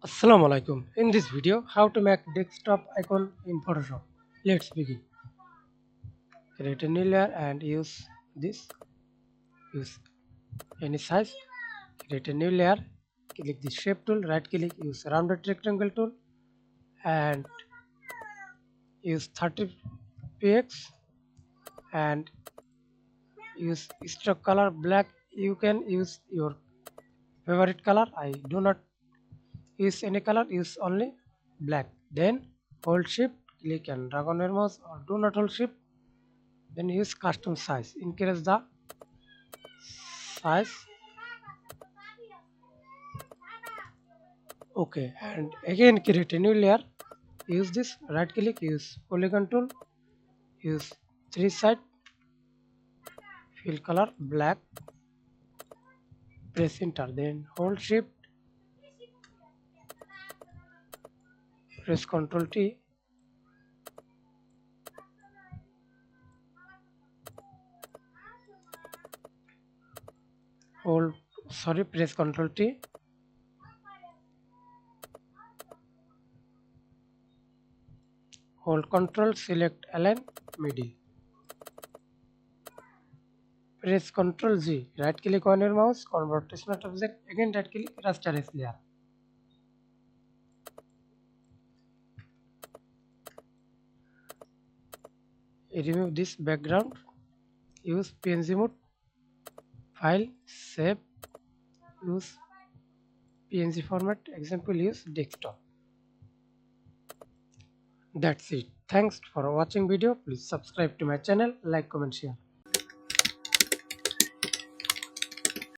Assalamu alaikum. In this video, how to make desktop icon in Photoshop. Let's begin. Create a new layer and use this. Use any size. Create a new layer. Click the shape tool. Right click. Use rounded rectangle tool and use 30px and use stroke color black. You can use your favorite color. I do not use any color. Use only black. Then hold shift. Click and drag on your mouse or do not hold shift. Then use custom size, increase the size. Okay, and again create a new layer. Use this right click, use polygon tool, use three side, fill color black, press enter, then hold shift, press Ctrl T, hold press Ctrl T, hold Ctrl, select align middle. Press Ctrl Z, right click on your mouse, convert to smart object, again right click, rasterize layer. Remove this background, use PNG mode, file, save, use PNG format, example use desktop. That's it. Thanks for watching video. Please subscribe to my channel, like, comment, share.